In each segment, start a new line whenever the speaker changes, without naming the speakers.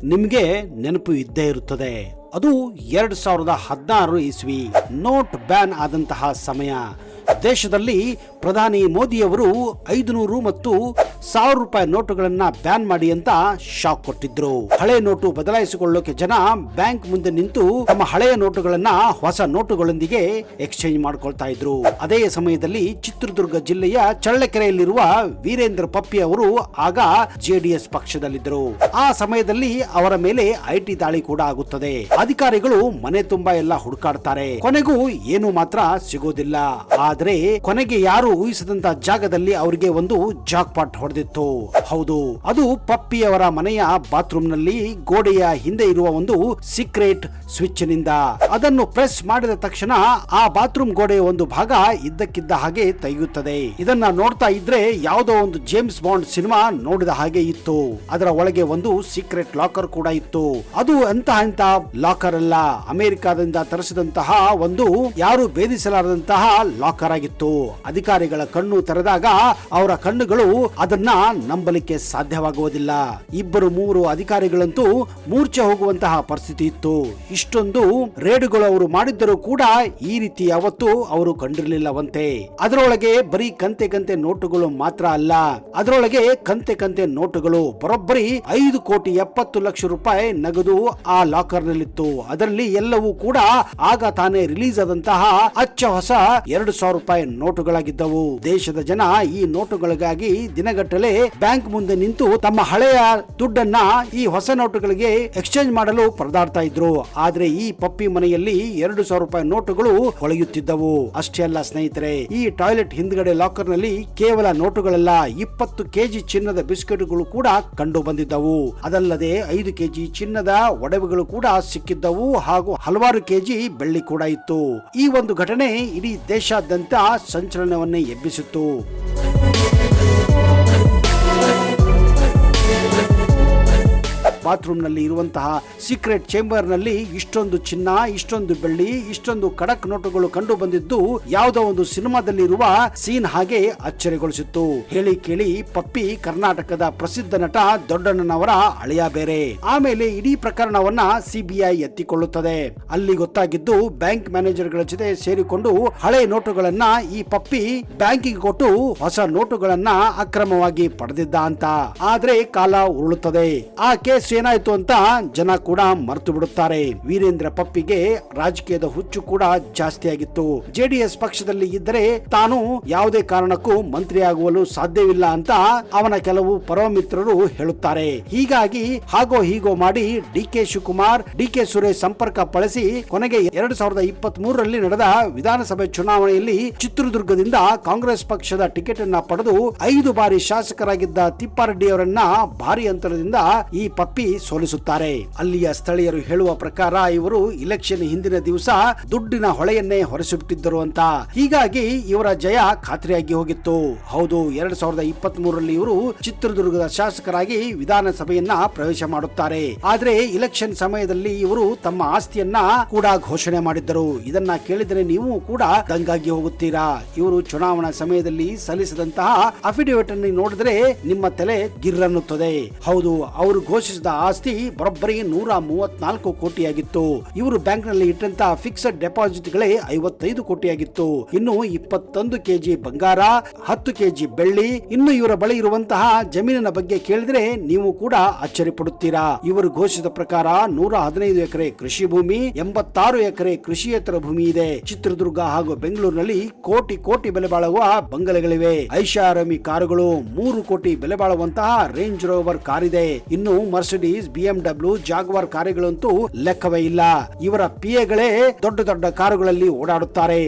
ನಿಮ್ಗೆ ನೆನಪು ಇದ್ದೇ ಇರುತ್ತದೆ. ಅದು 2016 ಇಸ್ವಿ ನೋಟ್ ಬ್ಯಾನ್ ಆದಂತಹ ಸಮಯ. ದೇಶದಲ್ಲಿ ಪ್ರಧಾನಿ ಮೋದಿಯವರು 500 ಮತ್ತು 1000 ರೂಪಾಯಿ ನೋಟುಗಳನ್ನ ಬ್ಯಾನ್ ಮಾಡಿ ಅಂತ ಶಾಕ್ ಕೊಟ್ಟಿದ್ರು. ಹಳೆ ನೋಟು ಬದಲಾಯಿಸಿಕೊಳ್ಳೋಕೆ ಜನ ಬ್ಯಾಂಕ್ ಮುಂದೆ ನಿಂತು ತಮ್ಮ ಹಳೆಯ ನೋಟುಗಳನ್ನ ಹೊಸ ನೋಟುಗಳೊಂದಿಗೆ ಎಕ್ಸ್ಚೇಂಜ್ ಮಾಡ್ಕೊಳ್ತಾ ಇದ್ರು. ಅದೇ ಸಮಯದಲ್ಲಿ ಚಿತ್ರದುರ್ಗ ಜಿಲ್ಲೆಯ ಚಳ್ಳಕೆರೆಯಲ್ಲಿರುವ ವೀರೇಂದ್ರ ಪಪ್ಪಿ ಅವರು ಆಗ ಜೆಡಿಎಸ್ ಪಕ್ಷದಲ್ಲಿದ್ದರು. ಆ ಸಮಯದಲ್ಲಿ ಅವರ ಮೇಲೆ ಐಟಿ ದಾಳಿ ಕೂಡ ಆಗುತ್ತದೆ. ಅಧಿಕಾರಿಗಳು ಮನೆ ತುಂಬಾ ಎಲ್ಲ ಹುಡುಕಾಡ್ತಾರೆ. ಕೊನೆಗೂ ಏನು ಮಾತ್ರ ಸಿಗೋದಿಲ್ಲ. ಆದ್ರೆ ಕೊನೆಗೆ ಯಾರು ಊಹಿಸದಂತ ಜಾಗದಲ್ಲಿ ಅವರಿಗೆ ಒಂದು ಜಾಕ್ ಪಾಟ್ ಹೊಡೆದಿತ್ತು. ಹೌದು, ಅದು ಪಪ್ಪಿಯವರ ಮನೆಯ ಬಾತ್ರೂಮ್ ನಲ್ಲಿ ಗೋಡೆಯ ಹಿಂದೆ ಇರುವ ಒಂದು ಸೀಕ್ರೆಟ್ ಸ್ವಿಚ್ ನಿಂದ. ಅದನ್ನು ಪ್ರೆಸ್ ಮಾಡಿದ ತಕ್ಷಣ ಆ ಬಾತ್ರೂಮ್ ಗೋಡೆಯ ಒಂದು ಭಾಗ ಇದ್ದಕ್ಕಿದ್ದ ಹಾಗೆ ತೆಗೆಯುತ್ತದೆ. ಇದನ್ನ ನೋಡ್ತಾ ಇದ್ರೆ ಯಾವುದೋ ಒಂದು ಜೇಮ್ಸ್ ಬಾಂಡ್ ಸಿನಿಮಾ ನೋಡಿದ ಹಾಗೆ ಇತ್ತು. ಅದರ ಒಳಗೆ ಒಂದು ಸೀಕ್ರೆಟ್ ಲಾಕರ್ ಕೂಡ ಇತ್ತು. ಅದು ಅಂತ ಲಾಕರ್ ಅಲ್ಲ, ಅಮೆರಿಕಾದಿಂದ ತರಿಸಿದಂತಹ ಒಂದು ಯಾರು ಭೇದಿಸಲಾರದಂತಹ ಲಾಕರ್ ಆಗಿತ್ತು. ಅಧಿಕಾರಿಗಳ ಕಣ್ಣು ತೆರೆದಾಗ ಅವರ ಕಣ್ಣುಗಳು ಅದನ್ನ ನಂಬಲಿಕ್ಕೆ ಸಾಧ್ಯವಾಗುವುದಿಲ್ಲ. 2-3 ಅಧಿಕಾರಿಗಳಂತೂ ಮೂರ್ಛೆ ಹೋಗುವಂತಹ ಪರಿಸ್ಥಿತಿ ಇತ್ತು. ಇಷ್ಟೊಂದು ರೇಡುಗಳು ಅವರು ಮಾಡಿದ್ದರೂ ಕೂಡ ಈ ರೀತಿ ಯಾವತ್ತೂ ಅವರು ಕಂಡಿರಲಿಲ್ಲವಂತೆ. ಅದರೊಳಗೆ ಬರೀ ಕಂತೆ ನೋಟುಗಳು ಮಾತ್ರ ಅಲ್ಲ, ಅದರೊಳಗೆ ಕಂತೆ ನೋಟುಗಳು ಬರೋಬ್ಬರಿ 5,70,00,000 ರೂಪಾಯಿ ನಗದು ಆ ಲಾಕರ್ ನಲ್ಲಿತ್ತು. ಅದರಲ್ಲಿ ಎಲ್ಲವೂ ಕೂಡ ಆಗ ತಾನೇ ರಿಲೀಸ್ ಆದಂತಹ ಅಚ್ಚ ಹೊಸ 2,000 ರೂಪಾಯಿ ನೋಟುಗಳಾಗಿದ್ದವು. ದೇಶದ ಜನ ಈ ನೋಟುಗಳಿಗಾಗಿ ದಿನಗಟ್ಟಲೆ ಬ್ಯಾಂಕ್ ಮುಂದೆ ನಿಂತು ತಮ್ಮ ಹಳೆಯ ದುಡ್ಡನ್ನ ಈ ಹೊಸ ನೋಟುಗಳಿಗೆ ಎಕ್ಸ್ಚೇಂಜ್ ಮಾಡಲು ಪರದಾಡ್ತಾ ಇದ್ರು. ಆದ್ರೆ ಈ ಪಪ್ಪಿ ಮನೆಯಲ್ಲಿ 2,000 ರೂಪಾಯಿ ನೋಟುಗಳು ಹೊಳೆಯುತ್ತಿದ್ದವು. ಅಷ್ಟೇ ಅಲ್ಲ ಸ್ನೇಹಿತರೆ, ಈ ಟಾಯ್ಲೆಟ್ ಹಿಂದ್ಗಡೆ ಲಾಕರ್ ನಲ್ಲಿ ಕೇವಲ ನೋಟುಗಳೆಲ್ಲ 20 ಕೆಜಿ ಚಿನ್ನದ ಬಿಸ್ಕೆಟ್ಗಳು ಕೂಡ ಕಂಡು ಬಂದಿದ್ದವು. ಅದಲ್ಲದೆ 5 ಕೆಜಿ ಚಿನ್ನದ ಒಡವೆಗಳು ಕೂಡ ಸಿಕ್ಕಿದ್ದವು ಹಾಗೂ ಹಲವಾರು ಕೆಜಿ ಬೆಳ್ಳಿ ಕೂಡ ಇತ್ತು. ಈ ಒಂದು ಘಟನೆ ಇಡೀ ದೇಶಾದ್ಯಂತ ಸಂಚಲನವನ್ನೇ ಎಬ್ಬಿಸಿತ್ತು. ಬಾತ್ರೂಮ್ ನಲ್ಲಿ ಇರುವಂತಹ ಸೀಕ್ರೆಟ್ ಚೇಂಬರ್ ನಲ್ಲಿ ಇಷ್ಟೊಂದು ಚಿನ್ನ, ಇಷ್ಟೊಂದು ಬೆಳ್ಳಿ, ಇಷ್ಟೊಂದು ಖಡಕ್ ನೋಟುಗಳು ಕಂಡು ಬಂದಿದ್ದು ಯಾವುದೋ ಒಂದು ಸಿನಿಮಾದಲ್ಲಿ ಇರುವ ಸೀನ್ ಹಾಗೆ ಅಚ್ಚರಿಗೊಳಿಸಿತ್ತು. ಹೇಳಿ ಕೇಳಿ ಪಪ್ಪಿ ಕರ್ನಾಟಕದ ಪ್ರಸಿದ್ಧ ನಟ ದೊಡ್ಡಣ್ಣನವರ ಅಳಿಯ ಬೇರೆ. ಆಮೇಲೆ ಇಡೀ ಪ್ರಕರಣವನ್ನ ಸಿಬಿಐ ಎತ್ತಿಕೊಳ್ಳುತ್ತದೆ. ಅಲ್ಲಿ ಗೊತ್ತಾಗಿದ್ದು ಬ್ಯಾಂಕ್ ಮ್ಯಾನೇಜರ್ಗಳ ಜೊತೆ ಸೇರಿಕೊಂಡು ಹಳೆ ನೋಟುಗಳನ್ನ ಈ ಪಪ್ಪಿ ಬ್ಯಾಂಕಿಗೆ ಕೊಟ್ಟು ಹೊಸ ನೋಟುಗಳನ್ನ ಅಕ್ರಮವಾಗಿ ಪಡೆದಿದ್ದ ಅಂತ. ಆದ್ರೆ ಕಾಲ ಉರುಳುತ್ತದೆ. ಆ ಕೇಸ್ ಏನಾಯ್ತು ಅಂತ ಜನ ಕೂಡ ಮರೆತು ಬಿಡುತ್ತಾರೆ. ವೀರೇಂದ್ರ ಪಪ್ಪಿಗೆ ರಾಜಕೀಯದ ಹುಚ್ಚು ಕೂಡ ಜಾಸ್ತಿ ಆಗಿತ್ತು. ಜೆಡಿಎಸ್ ಪಕ್ಷದಲ್ಲಿ ಇದ್ದರೆ ತಾನು ಯಾವುದೇ ಕಾರಣಕ್ಕೂ ಮಂತ್ರಿ ಆಗುವಲು ಸಾಧ್ಯವಿಲ್ಲ ಅಂತ ಅವನ ಕೆಲವು ಪರಮಿತ್ರರು ಹೇಳುತ್ತಾರೆ. ಹೀಗಾಗಿ ಹಾಗೋ ಹೀಗೋ ಮಾಡಿ ಡಿ.ಕೆ. ಶಿವಕುಮಾರ್, ಡಿ.ಕೆ. ಸುರೇಶ್ ಸಂಪರ್ಕ ಬಳಸಿ ಕೊನೆಗೆ 2023ರಲ್ಲಿ ನಡೆದ ವಿಧಾನಸಭೆ ಚುನಾವಣೆಯಲ್ಲಿ ಚಿತ್ರದುರ್ಗದಿಂದ ಕಾಂಗ್ರೆಸ್ ಪಕ್ಷದ ಟಿಕೆಟ್ ಅನ್ನ ಪಡೆದು 5 ಬಾರಿ ಶಾಸಕರಾಗಿದ್ದ ತಿಪ್ಪಾರೆಡ್ಡಿ ಅವರನ್ನ ಭಾರಿ ಅಂತರದಿಂದ ಈ ಪಪ್ಪಿ ಸೋಲಿಸುತ್ತಾರೆ. ಅಲ್ಲಿಯ ಸ್ಥಳೀಯರು ಹೇಳುವ ಪ್ರಕಾರ ಇವರು ಇಲೆಕ್ಷನ್ ಹಿಂದಿನ ದಿವಸ ದುಡ್ಡಿನ ಹೊಳೆಯನ್ನೇ ಹೊರಸಿಬಿಟ್ಟಿದ್ದರು ಅಂತ. ಹೀಗಾಗಿ ಇವರ ಜಯ ಖಾತ್ರಿಯಾಗಿ ಹೋಗಿತ್ತು. ಹೌದು, 2023ರಲ್ಲಿ ಇವರು ಚಿತ್ರದುರ್ಗದ ಶಾಸಕರಾಗಿ ವಿಧಾನಸಭೆಯನ್ನ ಪ್ರವೇಶ ಮಾಡುತ್ತಾರೆ. ಆದ್ರೆ ಇಲೆಕ್ಷನ್ ಸಮಯದಲ್ಲಿ ಇವರು ತಮ್ಮ ಆಸ್ತಿಯನ್ನ ಕೂಡ ಘೋಷಣೆ ಮಾಡಿದ್ದರು. ಇದನ್ನ ಕೇಳಿದರೆ ನೀವು ಕೂಡ ದಂಗಾಗಿ ಹೋಗುತ್ತೀರಾ. ಇವರು ಚುನಾವಣಾ ಸಮಯದಲ್ಲಿ ಸಲ್ಲಿಸಿದಂತಹ ಅಫಿಡವಿಟ್ ಅನ್ನು ನೋಡಿದ್ರೆ ನಿಮ್ಮ ತಲೆ ಗಿರ್ರನ್ನುತ್ತದೆ. ಹೌದು, ಅವರು ಘೋಷಿಸಿದ ಆಸ್ತಿ ಬರೋಬ್ಬರಿ 134 ಕೋಟಿಯಾಗಿತ್ತು. ಇವರು ಬ್ಯಾಂಕ್ ನಲ್ಲಿ ಇಟ್ಟಂತಹ ಫಿಕ್ಸ್ಡ್ ಡೆಪಾಸಿಟ್ ಗಳೇ 55 ಕೋಟಿಯಾಗಿತ್ತು. ಇನ್ನು 21 ಕೆಜಿ ಬಂಗಾರ, 10 ಕೆಜಿ ಬೆಳ್ಳಿ, ಇನ್ನು ಇವರ ಬಳಿ ಇರುವಂತಹ ಜಮೀನಿನ ಬಗ್ಗೆ ಕೇಳಿದ್ರೆ ನೀವು ಕೂಡ ಅಚ್ಚರಿ ಪಡುತ್ತೀರಾ. ಇವರು ಘೋಷಿಸಿದ ಪ್ರಕಾರ 115 ಎಕರೆ ಕೃಷಿ ಭೂಮಿ, 86 ಎಕರೆ ಕೃಷಿಯೇತರ ಭೂಮಿ ಇದೆ. ಚಿತ್ರದುರ್ಗ ಹಾಗೂ ಬೆಂಗಳೂರಿನಲ್ಲಿ ಕೋಟಿ ಬೆಲೆ ಬಾಳುವ ಬಂಗಲೆಗಳಿವೆ. ಐಷಾರಾಮಿ ಕಾರುಗಳು, 3 ಕೋಟಿ ಬೆಲೆ ಬಾಳುವಂತಹ ರೇಂಜ್ ರೋವರ್ ಕಾರ್ ಇದೆ. ಇನ್ನು ಮರ್ಸಿಡೀಸ್, BMW, ಜಾಗ್ವಾರ್ ಕಾರುಗಳಂತೂ ಲೆಕ್ಕವೇ ಇಲ್ಲ. ಇವರ ಪಿಎಗಳೇ ದೊಡ್ಡ ಕಾರುಗಳಲ್ಲಿ ಓಡಾಡುತ್ತಾರೆ.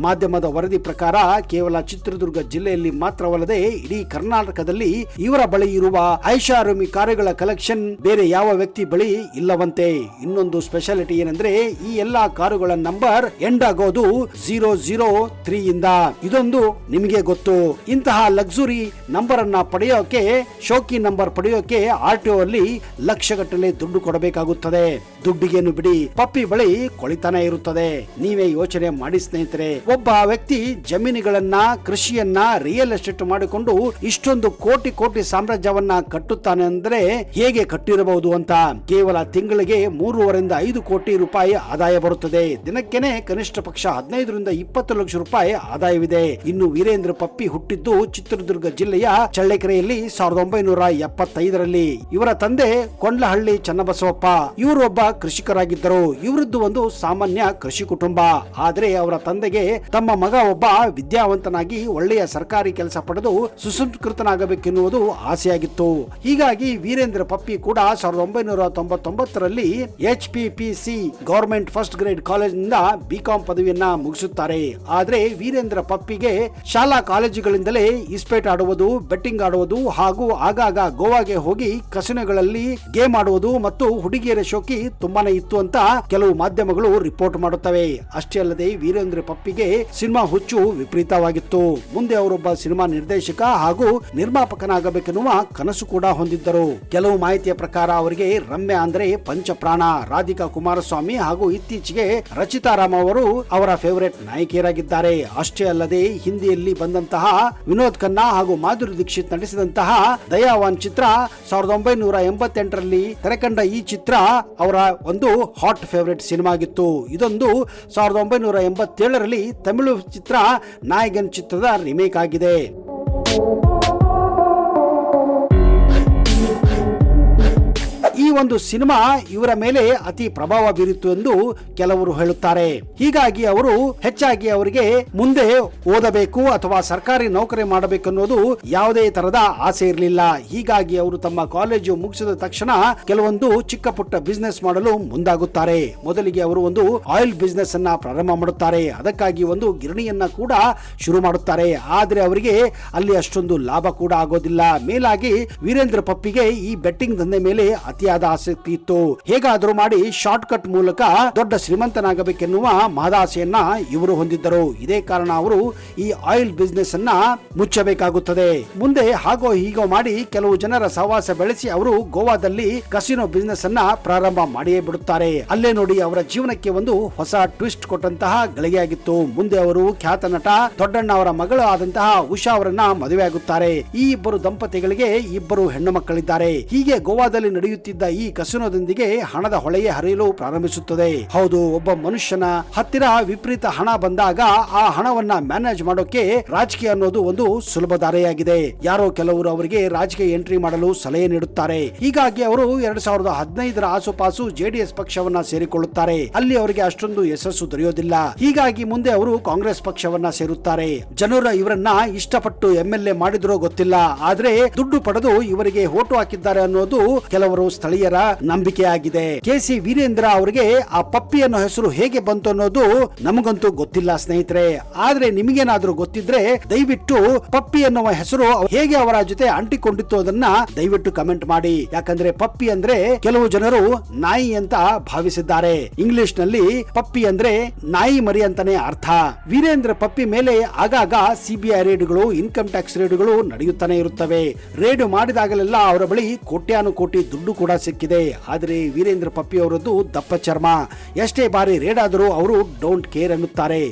ಮಾಧ್ಯಮದ ವರದಿ ಪ್ರಕಾರ ಕೇವಲ ಚಿತ್ರದುರ್ಗ ಜಿಲ್ಲೆಯಲ್ಲಿ ಮಾತ್ರವಲ್ಲದೆ ಇಡೀ ಕರ್ನಾಟಕದಲ್ಲಿ ಇವರ ಬಳಿ ಇರುವ ಐಷಾರಾಮಿ ಕಾರುಗಳ ಕಲೆಕ್ಷನ್ ಬೇರೆ ಯಾವ ವ್ಯಕ್ತಿ ಬಳಿ ಇಲ್ಲವಂತೆ. ಇನ್ನೊಂದು ಸ್ಪೆಷಾಲಿಟಿ ಏನಂದ್ರೆ ಈ ಎಲ್ಲಾ ಕಾರುಗಳ ನಂಬರ್ ಎಂಡ್ ಆಗೋದು 003 ಇಂದ. ಇದೊಂದು ನಿಮಗೆ ಗೊತ್ತು. ಇಂತಹ ಲಕ್ಸುರಿ ನಂಬರ್ ಅನ್ನ ಪಡೆಯೋಕೆ, ಶೋಕಿ ನಂಬರ್ ಪಡೆಯೋಕೆ RTO ಅಲ್ಲಿ ಲಕ್ಷಗಟ್ಟಲೆ ದುಡ್ಡು ಕೊಡಬೇಕಾಗುತ್ತದೆ. ದುಡ್ಡಿಗೇನು ಬಿಡಿ, ಪಪ್ಪಿ ಬಳಿ ಕೊಳಿತಾನೆ ಇರುತ್ತದೆ. ನೀವೇ ಯೋಚನೆ ಮಾಡಿ ಸ್ನೇಹಿತರೆ. ಒಬ್ಬ ವ್ಯಕ್ತಿ ಜಮೀನುಗಳನ್ನ, ಕೃಷಿಯನ್ನ, ರಿಯಲ್ ಎಸ್ಟೇಟ್ ಮಾಡಿಕೊಂಡು ಇಷ್ಟೊಂದು ಕೋಟಿ ಕೋಟಿ ಸಾಮ್ರಾಜ್ಯವನ್ನ ಕಟ್ಟುತ್ತಾನೆ ಅಂದ್ರೆ ಹೇಗೆ ಕಟ್ಟಿರಬಹುದು ಅಂತ. ಕೇವಲ ತಿಂಗಳಿಗೆ 3.5 5 ಕೋಟಿ ರೂಪಾಯಿ ಆದಾಯ ಬರುತ್ತದೆ. ದಿನಕ್ಕೆನೆ ಕನಿಷ್ಠ ಪಕ್ಷ 15 ರಿಂದ 20 ಲಕ್ಷ ರೂಪಾಯಿ ಆದಾಯವಿದೆ. ಇನ್ನು ವೀರೇಂದ್ರ ಪಪ್ಪಿ ಹುಟ್ಟಿದ್ದು ಚಿತ್ರದುರ್ಗ ಜಿಲ್ಲೆಯ ಚಳ್ಳಕೆರೆಯಲ್ಲಿ 1975ರಲ್ಲಿ. ಇವರ ತಂದೆ ಕೊಂಡ್ಲಹಳ್ಳಿ ಚನ್ನಬಸವಪ್ಪ. ಇವರು ಒಬ್ಬ ಕೃಷಿಕರಾಗಿದ್ದರು. ಇವರದ್ದು ಒಂದು ಸಾಮಾನ್ಯ ಕೃಷಿ ಕುಟುಂಬ. ಆದ್ರೆ ಅವರ ತಂದೆಗೆ ತಮ್ಮ ಮಗ ಒಬ್ಬ ವಿದ್ಯಾವಂತನಾಗಿ ಒಳ್ಳೆಯ ಸರ್ಕಾರಿ ಕೆಲಸ ಪಡೆದು ಸುಸಂಸ್ಕೃತನಾಗಬೇಕೆನ್ನುವುದು ಆಸೆಯಾಗಿತ್ತು. ಹೀಗಾಗಿ ವೀರೇಂದ್ರ ಪಪ್ಪಿ ಕೂಡ 1999ರಲ್ಲಿ HPPC ಗವರ್ಮೆಂಟ್ ಫಸ್ಟ್ ಗ್ರೇಡ್ ಕಾಲೇಜಿನಿಂದ ಬಿಕಾಂ ಪದವಿಯನ್ನ ಮುಗಿಸುತ್ತಾರೆ. ಆದ್ರೆ ವೀರೇಂದ್ರ ಪಪ್ಪಿಗೆ ಶಾಲಾ ಕಾಲೇಜುಗಳಿಂದಲೇ ಇಸ್ಪೇಟ್ ಆಡುವುದು, ಬೆಟ್ಟಿಂಗ್ ಆಡುವುದು ಹಾಗೂ ಆಗಾಗ ಗೋವಾಗೆ ಹೋಗಿ ಕಸಿನೋಗಳಲ್ಲಿ ಗೇಮ್ ಆಡುವುದು ಮತ್ತು ಹುಡುಗಿಯರ ಶೋಕಿ ತುಂಬಾನೇ ಇತ್ತು ಅಂತ ಕೆಲವು ಮಾಧ್ಯಮಗಳು ರಿಪೋರ್ಟ್ ಮಾಡುತ್ತವೆ. ಅಷ್ಟೇ ಅಲ್ಲದೆ ವೀರೇಂದ್ರ ಪಪ್ಪಿಗೆ ಸಿನಿಮಾ ಹುಚ್ಚು ವಿಪರೀತವಾಗಿತ್ತು. ಮುಂದೆ ಅವರೊಬ್ಬ ಸಿನಿಮಾ ನಿರ್ದೇಶಕ ಹಾಗೂ ನಿರ್ಮಾಪಕನಾಗಬೇಕೆನ್ನುವ ಕನಸು ಕೂಡ ಹೊಂದಿದ್ದರು. ಕೆಲವು ಮಾಹಿತಿಯ ಪ್ರಕಾರ ಅವರಿಗೆ ರಮ್ಯಾ ಅಂದ್ರೆ ಪಂಚಪ್ರಾಣ. ರಾಧಿಕಾ ಕುಮಾರಸ್ವಾಮಿ ಹಾಗೂ ಇತ್ತೀಚೆಗೆ ರಚಿತಾ ರಾಮ್ ಅವರು ಅವರ ಫೇವರೇಟ್ ನಾಯಕಿಯರಾಗಿದ್ದಾರೆ. ಅಷ್ಟೇ ಅಲ್ಲದೆ ಹಿಂದಿಯಲ್ಲಿ ಬಂದಂತಹ ವಿನೋದ್ ಖನ್ನಾ ಹಾಗೂ ಮಾಧುರಿ ದೀಕ್ಷಿತ್ ನಟಿಸಿದಂತಹ ದಯಾವಾನ್ ಚಿತ್ರ 1988ರಲ್ಲಿ ತೆರೆಕಂಡ ಈ ಚಿತ್ರ ಅವರ ಒಂದು ಹಾಟ್ ಫೇವರೇಟ್ ಸಿನಿಮಾ ಆಗಿತ್ತು. ಇದೊಂದು 1987ರಲ್ಲಿ ತಮಿಳು ಚಿತ್ರ ನಾಯಕನ್ ಚಿತ್ರದ ರಿಮೇಕ್ ಆಗಿದೆ. ಈ ಒಂದು ಸಿನಿಮಾ ಇವರ ಮೇಲೆ ಅತಿ ಪ್ರಭಾವ ಬೀರಿತು ಎಂದು ಕೆಲವರು ಹೇಳುತ್ತಾರೆ. ಹೀಗಾಗಿ ಅವರು ಹೆಚ್ಚಾಗಿ ಅವರಿಗೆ ಮುಂದೆ ಓದಬೇಕು ಅಥವಾ ಸರ್ಕಾರಿ ನೌಕರಿ ಮಾಡಬೇಕು ಅನ್ನೋದು ಯಾವುದೇ ತರದ ಆಸೆ ಇರಲಿಲ್ಲ. ಹೀಗಾಗಿ ಅವರು ತಮ್ಮ ಕಾಲೇಜು ಮುಗಿಸಿದ ತಕ್ಷಣ ಕೆಲವೊಂದು ಚಿಕ್ಕ ಪುಟ್ಟ ಬಿಸ್ನೆಸ್ ಮಾಡಲು ಮುಂದಾಗುತ್ತಾರೆ. ಮೊದಲಿಗೆ ಅವರು ಒಂದು ಆಯಿಲ್ ಬಿಸ್ನೆಸ್ ಅನ್ನ ಪ್ರಾರಂಭ ಮಾಡುತ್ತಾರೆ. ಅದಕ್ಕಾಗಿ ಒಂದು ಗಿರಣಿಯನ್ನ ಕೂಡ ಶುರು ಮಾಡುತ್ತಾರೆ. ಆದ್ರೆ ಅವರಿಗೆ ಅಲ್ಲಿ ಅಷ್ಟೊಂದು ಲಾಭ ಕೂಡ ಆಗೋದಿಲ್ಲ. ಮೇಲಾಗಿ ವೀರೇಂದ್ರ ಪಪ್ಪಿಗೆ ಈ ಬೆಟ್ಟಿಂಗ್ ದಂಧೆ ಮೇಲೆ ಅತಿಯಾದ ಆಸಕ್ತಿ ಇತ್ತು. ಹೇಗಾದರೂ ಮಾಡಿ ಶಾರ್ಟ್ ಕಟ್ ಮೂಲಕ ದೊಡ್ಡ ಶ್ರೀಮಂತನಾಗಬೇಕೆನ್ನುವ ಮಹದಾಸೆಯನ್ನ ಇವರು ಹೊಂದಿದ್ದರು. ಇದೇ ಕಾರಣ ಅವರು ಈ ಆಯಿಲ್ ಬಿಸ್ನೆಸ್ ಅನ್ನ ಮುಚ್ಚಬೇಕಾಗುತ್ತದೆ. ಮುಂದೆ ಹಾಗೋ ಹೀಗೋ ಮಾಡಿ ಕೆಲವು ಜನರ ಸಹವಾಸ ಬೆಳೆಸಿ ಅವರು ಗೋವಾದಲ್ಲಿ ಕಸಿನೋ ಬಿಸ್ನೆಸ್ ಅನ್ನ ಪ್ರಾರಂಭ ಮಾಡಿಯೇ ಬಿಡುತ್ತಾರೆ. ಅಲ್ಲೇ ನೋಡಿ ಅವರ ಜೀವನಕ್ಕೆ ಒಂದು ಹೊಸ ಟ್ವಿಸ್ಟ್ ಕೊಟ್ಟಂತಹ ಗಳಿಗೆಯಾಗಿತ್ತು. ಮುಂದೆ ಅವರು ಖ್ಯಾತ ನಟ ದೊಡ್ಡಣ್ಣ ಅವರ ಮಗಳು ಆದಂತಹ ಉಷಾ ಅವರನ್ನ ಮದುವೆಯಾಗುತ್ತಾರೆ. ಈ ಇಬ್ಬರು ದಂಪತಿಗಳಿಗೆ ಇಬ್ಬರು ಹೆಣ್ಣು ಮಕ್ಕಳಿದ್ದಾರೆ. ಹೀಗೆ ಗೋವಾದಲ್ಲಿ ನಡೆಯುತ್ತಿದ್ದ ಈ ಕಸಿನೋದೊಂದಿಗೆ ಹಣದ ಹೊಳೆಯೇ ಹರಿಯಲು ಪ್ರಾರಂಭಿಸುತ್ತದೆ. ಹೌದು, ಒಬ್ಬ ಮನುಷ್ಯನ ಹತ್ತಿರ ವಿಪರೀತ ಹಣ ಬಂದಾಗ ಆ ಹಣವನ್ನ ಮ್ಯಾನೇಜ್ ಮಾಡೋಕೆ ರಾಜಕೀಯ ಅನ್ನೋದು ಒಂದು ಸುಲಭ ದಾರಿಯಾಗಿದೆ. ಯಾರೋ ಕೆಲವರು ಅವರಿಗೆ ರಾಜಕೀಯ ಎಂಟ್ರಿ ಮಾಡಲು ಸಲಹೆ ನೀಡುತ್ತಾರೆ. ಹೀಗಾಗಿ ಅವರು 2015ರ ಆಸುಪಾಸು JDS ಪಕ್ಷವನ್ನ ಸೇರಿಕೊಳ್ಳುತ್ತಾರೆ. ಅಲ್ಲಿ ಅವರಿಗೆ ಅಷ್ಟೊಂದು ಯಶಸ್ಸು ದೊರೆಯೋದಿಲ್ಲ. ಹೀಗಾಗಿ ಮುಂದೆ ಅವರು ಕಾಂಗ್ರೆಸ್ ಪಕ್ಷವನ್ನ ಸೇರುತ್ತಾರೆ. ಜನರು ಇವರನ್ನ ಇಷ್ಟಪಟ್ಟು MLA ಮಾಡಿದ್ರೋ ಗೊತ್ತಿಲ್ಲ. ಆದ್ರೆ ದುಡ್ಡು ಪಡೆದು ಇವರಿಗೆ ಓಟು ಹಾಕಿದ್ದಾರೆ ಅನ್ನೋದು ಕೆಲವರು ಸ್ಥಳೀಯರ ನಂಬಿಕೆಯಾಗಿದೆ. KC ವೀರೇಂದ್ರ ಅವರಿಗೆ ಆ ಪಪ್ಪಿ ಅನ್ನೋ ಹೆಸರು ಹೇಗೆ ಬಂತು ಅನ್ನೋದು ನಮಗಂತೂ ಗೊತ್ತಿಲ್ಲ ಸ್ನೇಹಿತರೆ. ಆದ್ರೆ ನಿಮಗೇನಾದ್ರೂ ಗೊತ್ತಿದ್ರೆ ದಯವಿಟ್ಟು ಪಪ್ಪಿ ಅನ್ನುವ ಹೆಸರು ಹೇಗೆ ಅವರ ಜೊತೆ ಅಂಟಿಕೊಂಡಿತ್ತು ಅದನ್ನ ದಯವಿಟ್ಟು ಕಮೆಂಟ್ ಮಾಡಿ. ಯಾಕಂದ್ರೆ ಪಪ್ಪಿ ಅಂದ್ರೆ ಕೆಲವು ಜನರು ನಾಯಿ ಅಂತ ಭಾವಿಸಿದ್ದಾರೆ. ಇಂಗ್ಲಿಷ್ ನಲ್ಲಿ ಪಪ್ಪಿ ಅಂದ್ರೆ ನಾಯಿ ಮರಿ ಅಂತಾನೆ ಅರ್ಥ. ವೀರೇಂದ್ರ ಪಪ್ಪಿ ಮೇಲೆ ಆಗಾಗ CBI ರೇಡ್ಗಳು, ಇನ್ಕಮ್ ಟ್ಯಾಕ್ಸ್ ರೇಡ್ಗಳು ನಡೆಯುತ್ತಾನೆ ಇರುತ್ತವೆ. ರೇಡ್ ಮಾಡಿದಾಗಲೆಲ್ಲ ಅವರ ಬಳಿ ಕೋಟ್ಯಾನು ಕೋಟಿ ದುಡ್ಡು ಕೂಡ ಸಿಕ್ಕಿದೆ. ಆದರೆ ವೀರೇಂದ್ರ ಪಪ್ಪಿ ಅವರದ್ದು ದಪ್ಪ ಚರ್ಮ. ಎಷ್ಟೇ ಬಾರಿ ರೇಡ್ ಆದರೂ ಅವರು ಡೋಂಟ್ ಕೇರ್ ಅನ್ನುತ್ತಾರೆ.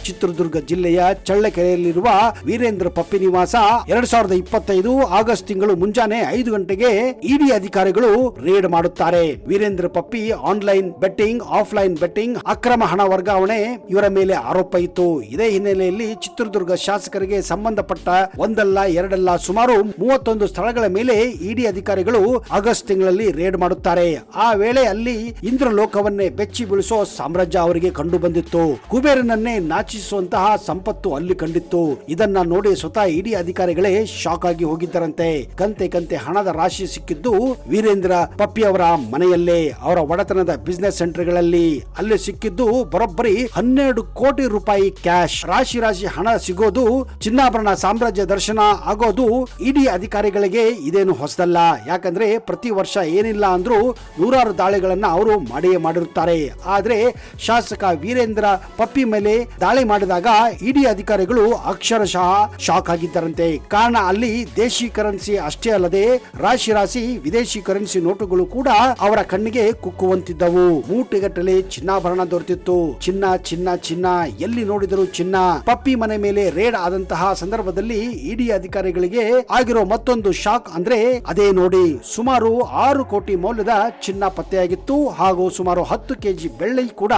ಚಿತ್ರದುರ್ಗ ಜಿಲ್ಲೆಯ ಚಳ್ಳಕೆರೆಯಲ್ಲಿರುವ ವೀರೇಂದ್ರ ಪಪ್ಪಿ ನಿವಾಸ 2025 ಆಗಸ್ಟ್ ತಿಂಗಳು ಮುಂಜಾನೆ 5 ಗಂಟೆಗೆ ಇಡಿ ಅಧಿಕಾರಿಗಳು ರೇಡ್ ಮಾಡುತ್ತಾರೆ. ವೀರೇಂದ್ರ ಪಪ್ಪಿ ಆನ್ಲೈನ್ ಬೆಟ್ಟಿಂಗ್, ಆಫ್ಲೈನ್ ಬೆಟ್ಟಿಂಗ್, ಅಕ್ರಮ ಹಣ ವರ್ಗಾವಣೆ ಇವರ ಮೇಲೆ ಆರೋಪ ಇತ್ತು. ಇದೇ ಹಿನ್ನೆಲೆಯಲ್ಲಿ ಚಿತ್ರದುರ್ಗ ಶಾಸಕರಿಗೆ ಸಂಬಂಧಪಟ್ಟ ಒಂದಲ್ಲ ಎರಡಲ್ಲ ಸುಮಾರು 31 ಸ್ಥಳಗಳ ಮೇಲೆ ಇಡಿ ಅಧಿಕಾರಿಗಳು ಆಗಸ್ಟ್ ತಿಂಗಳಲ್ಲಿ ರೇಡ್ ಮಾಡುತ್ತಾರೆ. ಆ ವೇಳೆ ಅಲ್ಲಿ ಇಂದ್ರಲೋಕವನ್ನೇ ಬೆಚ್ಚಿ ಬೀಳಿಸೋ ಸಾಮ್ರಾಜ್ಯ ಅವರಿಗೆ ಕಂಡು ಬಂದಿತ್ತು. ಕುಬೇರನನ್ನೇ ನಾಚಿಸುವಂತಹ ಸಂಪತ್ತು ಅಲ್ಲಿ ಕಂಡಿತ್ತು. ಇದನ್ನ ನೋಡಿ ಸ್ವತಃ ಇಡಿ ಅಧಿಕಾರಿಗಳೇ ಶಾಕ್ ಆಗಿ ಹೋಗಿದ್ದರಂತೆ. ಕಂತೆ ಕಂತೆ ಹಣದ ರಾಶಿ ಸಿಕ್ಕಿದ್ದು ವೀರೇಂದ್ರ ಪಪ್ಪಿ ಅವರ ಮನೆಯಲ್ಲೇ, ಅವರ ಒಡೆತನದ ಬಿಸ್ನೆಸ್ ಸೆಂಟರ್ಗಳಲ್ಲಿ. ಅಲ್ಲಿ ಸಿಕ್ಕಿದ್ದು ಬರೋಬ್ಬರಿ 12 ಕೋಟಿ ರೂಪಾಯಿ ಕ್ಯಾಶ್. ರಾಶಿ ರಾಶಿ ಹಣ ಸಿಗೋದು, ಚಿನ್ನಾಭರಣ ಸಾಮ್ರಾಜ್ಯ ದರ್ಶನ ಆಗೋದು ಇಡಿ ಅಧಿಕಾರಿಗಳಿಗೆ ಇದೇನು ಹೊಸದಲ್ಲ. ಯಾಕಂದ್ರೆ ಪ್ರತಿ ವರ್ಷ ಏನಿಲ್ಲ ಅಂದ್ರೂ ನೂರಾರು ದಾಳಿಗಳನ್ನ ಅವರು ಮಾಡಿಯೇ ಮಾಡಿರುತ್ತಾರೆ. ಆದ್ರೆ ಶಾಸಕ ವೀರೇಂದ್ರ ಪಪ್ಪಿ ಮೇಲೆ ದಾಳಿ ಮಾಡಿದಾಗ ಇಡಿ ಅಧಿಕಾರಿಗಳು ಅಕ್ಷರಶಃ ಶಾಕ್ ಆಗಿದ್ದರಂತೆ. ಕಾರಣ ಅಲ್ಲಿ ದೇಶಿ ಕರೆನ್ಸಿ ಅಷ್ಟೇ ಅಲ್ಲದೆ ರಾಶಿ ರಾಶಿ ವಿದೇಶಿ ಕರೆನ್ಸಿ ನೋಟುಗಳು ಕೂಡ ಅವರ ಕಣ್ಣಿಗೆ ಕುಕ್ಕುವಂತಿದ್ದವು. ಮೂಟೆಗಟ್ಟಲೆ ಚಿನ್ನಾಭರಣ ದೊರೆತಿತ್ತು. ಚಿನ್ನ ಚಿನ್ನ ಚಿನ್ನ, ಎಲ್ಲಿ ನೋಡಿದರೂ ಚಿನ್ನ. ಪಪ್ಪಿ ಮನೆ ಮೇಲೆ ರೇಡ್ ಆದಂತಹ ಸಂದರ್ಭದಲ್ಲಿ ಇಡಿ ಅಧಿಕಾರಿಗಳಿಗೆ ಆಗಿರೋ ಮತ್ತೊಂದು ಶಾಕ್ ಅಂದ್ರೆ ಅದೇ ನೋಡಿ, ಸುಮಾರು 6 ಕೋಟಿ ಮೌಲ್ಯದ ಚಿನ್ನ ಪತ್ತೆಯಾಗಿತ್ತು ಹಾಗೂ ಸುಮಾರು 10 ಕೆಜಿ ಬೆಳ್ಳಿ ಕೂಡ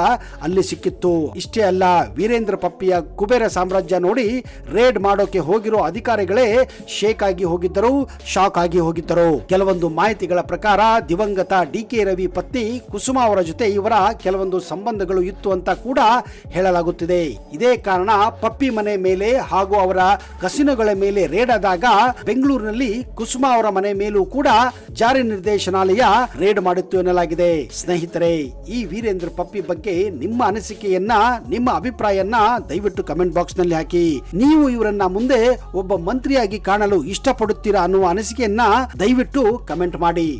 ಅಲ್ಲಿ ಸಿಕ್ಕಿತ್ತು. ಇಷ್ಟೇ ಅಲ್ಲ, ವೀರೇಂದ್ರ ಪಪ್ಪಿಯ ಕುಬೇರ ಸಾಮ್ರಾಜ್ಯ ನೋಡಿ ರೇಡ್ ಮಾಡೋಕೆ ಹೋಗಿರೋ ಅಧಿಕಾರಿಗಳೇ ಶೇಕ್ ಆಗಿ ಹೋಗಿದ್ದರು, ಶಾಕ್ ಆಗಿ ಹೋಗಿದ್ದರು. ಕೆಲವೊಂದು ಮಾಹಿತಿಗಳ ಪ್ರಕಾರ ದಿವಂಗತ ಡಿ.ಕೆ. ರವಿ ಪತ್ನಿ ಕುಸುಮಾ ಅವರ ಜೊತೆ ಇವರ ಕೆಲವೊಂದು ಸಂಬಂಧಗಳು ಇತ್ತು ಅಂತ ಕೂಡ ಹೇಳಲಾಗುತ್ತಿದೆ. ಇದೇ ಕಾರಣ ಪಪ್ಪಿ ಮನೆ ಮೇಲೆ ಹಾಗೂ ಅವರ ಕಸಿನೋಗಳ ಮೇಲೆ ರೇಡ್ ಆದಾಗ ಬೆಂಗಳೂರಿನಲ್ಲಿ ಕುಸುಮಾ ಅವರ ಮನೆ ಮೇಲೂ ಕೂಡ ಜಾರಿ ನಿರ್ದೇಶನಾಲಯ ರೇಡ್ ಮಾಡಿತ್ತು ಎನ್ನಲಾಗಿದೆ. ಸ್ನೇಹಿತರೆ, ಈ ವೀರೇಂದ್ರ ಪಪ್ಪಿ ಬಗ್ಗೆ ನಿಮ್ಮ ಅನಿಸಿಕೆಯನ್ನ, ನಿಮ್ಮ ಅಭಿಪ್ರಾಯವನ್ನ ದಯವಿಟ್ಟು ಕಮೆಂಟ್ ಬಾಕ್ಸ್ ನಲ್ಲಿ ಹಾಕಿ. ನೀವು ಇವರನ್ನ ಮುಂದೆ ಒಬ್ಬ ಮಂತ್ರಿಯಾಗಿ ಕಾಣಲು ಇಷ್ಟಪಡುತ್ತೀರಾ ಅನ್ನುವ ಅನಿಸಿಕೆಯನ್ನ ದಯವಿಟ್ಟು ಕಮೆಂಟ್ ಮಾಡಿ.